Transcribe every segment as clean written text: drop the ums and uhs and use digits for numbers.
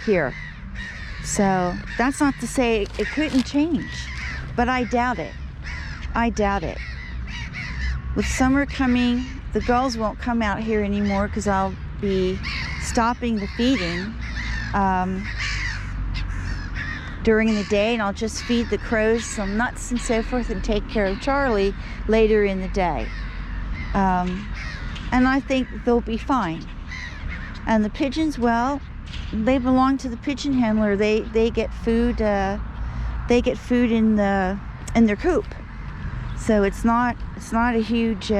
here. So that's not to say it couldn't change, but I doubt it. I doubt it. With summer coming, the gulls won't come out here anymore because I'll be stopping the feeding during the day, and I'll just feed the crows some nuts and so forth and take care of Charlie later in the day. And I think they'll be fine. And the pigeons, well, they belong to the pigeon handler. They get food. They get food in their coop, so it's not a huge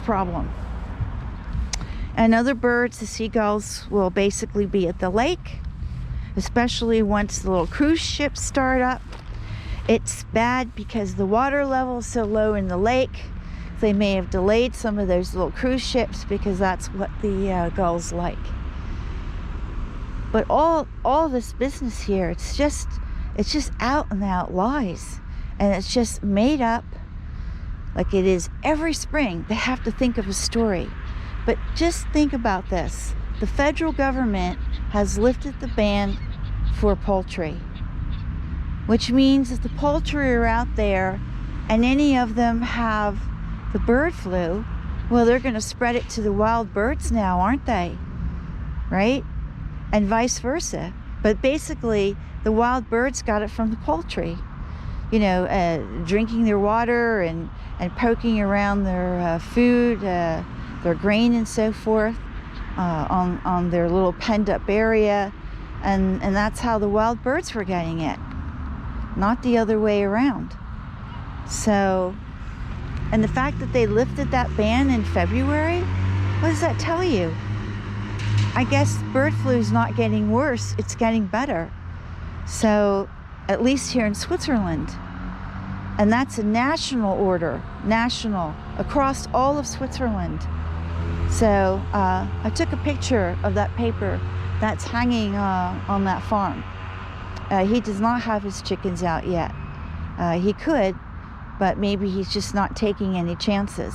problem. And other birds, the seagulls, will basically be at the lake, especially once the little cruise ships start up. It's bad because the water level is so low in the lake. They may have delayed some of those little cruise ships because that's what the gulls like. But all this business here, it's just out and out lies, and it's just made up like it is every spring. They have to think of a story. But just think about this. The federal government has lifted the ban for poultry, which means if the poultry are out there and any of them have the bird flu, well, they're going to spread it to the wild birds now, aren't they? Right? And vice versa. But basically, the wild birds got it from the poultry. You know, drinking their water and poking around their food, their grain and so forth, on their little penned up area. And that's how the wild birds were getting it, not the other way around. So, and the fact that they lifted that ban in February, what does that tell you? I guess bird flu is not getting worse, it's getting better. So, at least here in Switzerland. And that's a national order, national, across all of Switzerland. So, I took a picture of that paper that's hanging on that farm. He does not have his chickens out yet. He could, but maybe he's just not taking any chances.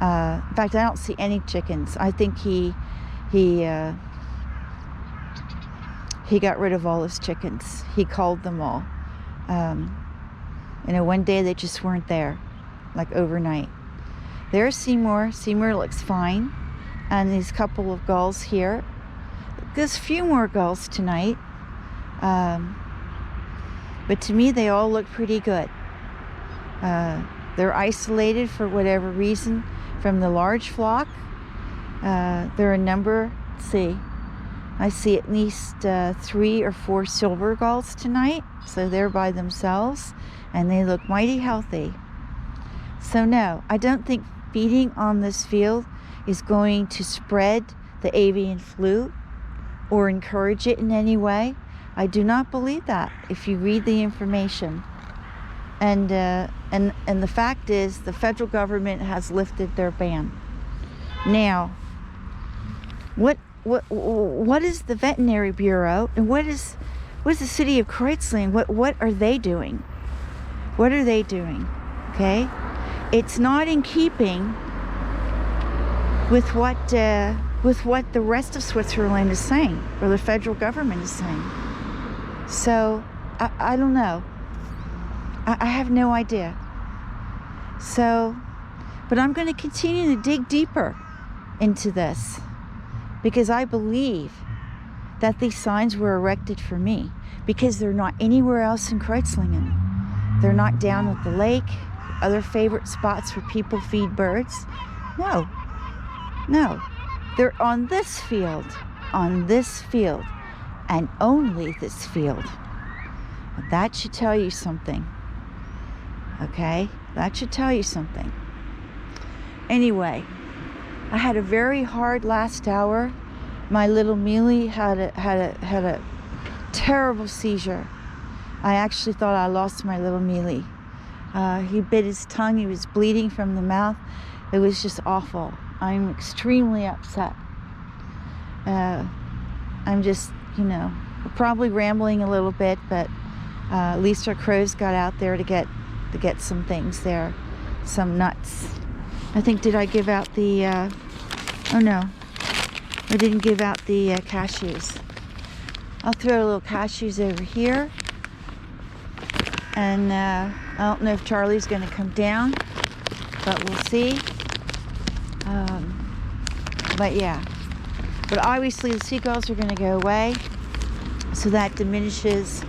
In fact, I don't see any chickens. I think he got rid of all his chickens. He culled them all. You know, one day they just weren't there, like overnight. There's Seymour. Seymour looks fine. And these couple of gulls here. There's a few more gulls tonight. But to me, they all look pretty good. They're isolated for whatever reason from the large flock. There are a number, let's see, I see at least 3 or 4 silver gulls tonight. So they're by themselves and they look mighty healthy. So no, I don't think feeding on this field is going to spread the avian flu or encourage it in any way. I do not believe that if you read the information. And the fact is the federal government has lifted their ban. Now, what is the Veterinary Bureau and what is the city of Kreuzlingen? What are they doing? What are they doing? Okay, it's not in keeping with what the rest of Switzerland is saying or the federal government is saying. So I don't know. I have no idea. So, but I'm going to continue to dig deeper into this because I believe that these signs were erected for me because they're not anywhere else in Kreuzlingen. They're not down at the lake, other favorite spots where people feed birds. No. They're on this field, and only this field. That should tell you something. Okay? That should tell you something. Anyway, I had a very hard last hour. My little Miele had a terrible seizure. I actually thought I lost my little Miele. He bit his tongue. He was bleeding from the mouth. It was just awful. I'm extremely upset. I'm just, probably rambling a little bit, but at least our crows got out there to get some things there, some nuts. I think, did I give out the, oh no, We didn't give out the cashews. I'll throw a little cashews over here. And I don't know if Charlie's going to come down, but we'll see. But yeah. But obviously the seagulls are going to go away. So that diminishes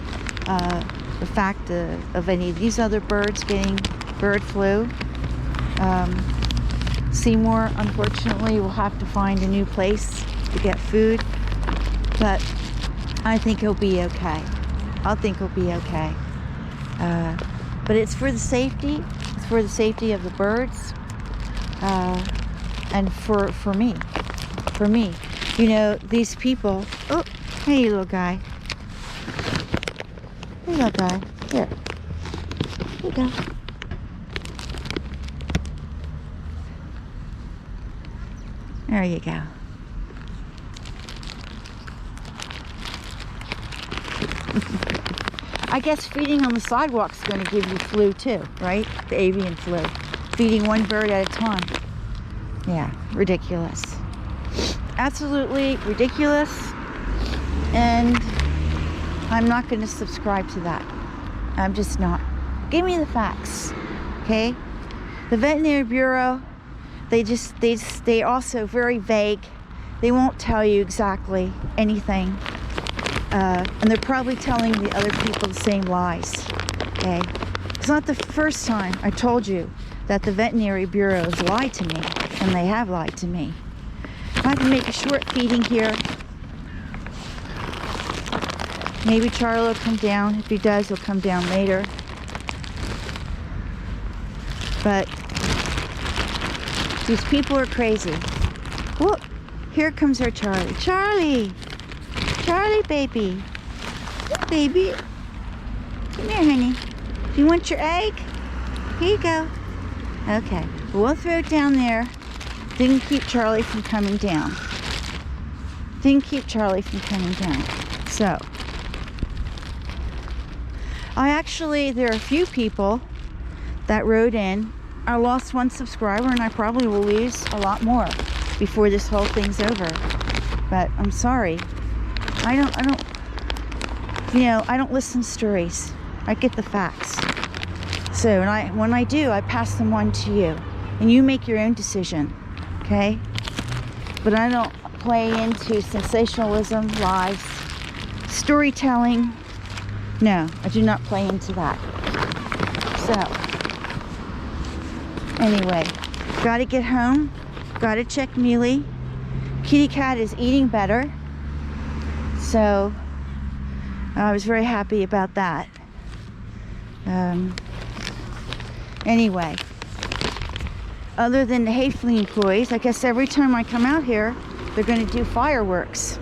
the fact of any of these other birds getting bird flu. Seymour, unfortunately, will have to find a new place to get food. But I think he'll be okay. I think he'll be okay. But it's for the safety. It's for the safety of the birds. And for me. For me. You know, these people... Oh, hey, little guy. Hey, little guy. Here. Here you go. There you go. I guess feeding on the sidewalk is going to give you flu too, right? The avian flu. Feeding one bird at a time. Yeah, ridiculous. Absolutely ridiculous. And I'm not going to subscribe to that. I'm just not. Give me the facts, okay? The Veterinary Bureau, they also very vague. They won't tell you exactly anything. And they're probably telling the other people the same lies, okay? It's not the first time I told you that the Veterinary Bureau has lied to me, and they have lied to me. I can make a short feeding here. Maybe Charlie will come down. If he does, he'll come down later. But these people are crazy. Whoop! Here comes our Charlie. Charlie! Charlie, baby. Baby. Come here, honey. Do you want your egg? Here you go. Okay. We'll throw it down there. Didn't keep Charlie from coming down. Didn't keep Charlie from coming down. So, there are a few people that wrote in. I lost one subscriber, and I probably will lose a lot more before this whole thing's over. But I'm sorry. I don't listen to stories. I get the facts. So when I do, I pass them on to you. And you make your own decision. Okay? But I don't play into sensationalism, lies, storytelling. No, I do not play into that. So, anyway, gotta get home. Gotta check Miele. Kitty cat is eating better. So, I was very happy about that. Anyway, other than the hay flea employees, I guess every time I come out here, they're going to do fireworks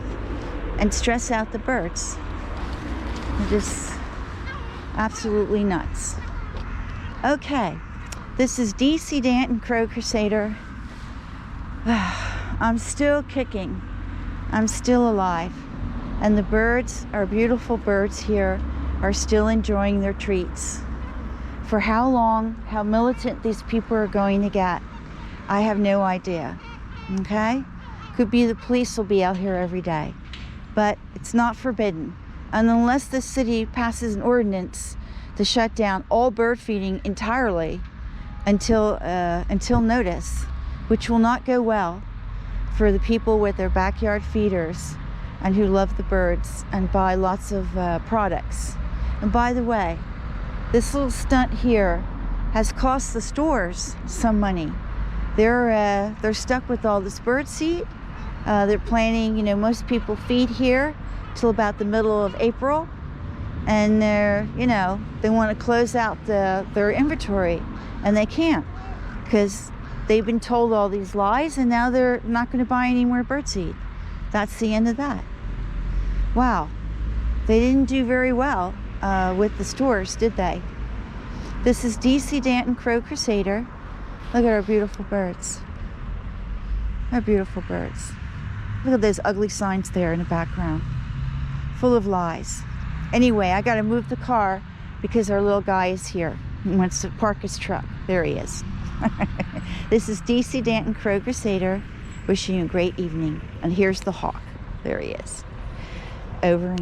and stress out the birds. They're just absolutely nuts. Okay, this is DC Danton, Crow Crusader. I'm still kicking. I'm still alive. And the birds, our beautiful birds here, are still enjoying their treats. For how long, how militant these people are going to get, I have no idea. Okay? Could be the police will be out here every day. But it's not forbidden. And unless the city passes an ordinance to shut down all bird feeding entirely until notice, which will not go well for the people with their backyard feeders and who love the birds and buy lots of products. And by the way, this little stunt here has cost the stores some money. They're stuck with all this bird seed. They're planning, most people feed here till about the middle of April, and they want to close out their inventory, and they can't because they've been told all these lies, and now they're not going to buy any more bird seed. That's the end of that. Wow, they didn't do very well with the stores, did they? This is DC Danton, Crow Crusader. Look at our beautiful birds. Our beautiful birds. Look at those ugly signs there in the background. Full of lies. Anyway, I gotta move the car because our little guy is here. He wants to park his truck. There he is. This is DC Danton, Crow Crusader. Wishing you a great evening. And here's the hawk. There he is. Over and out.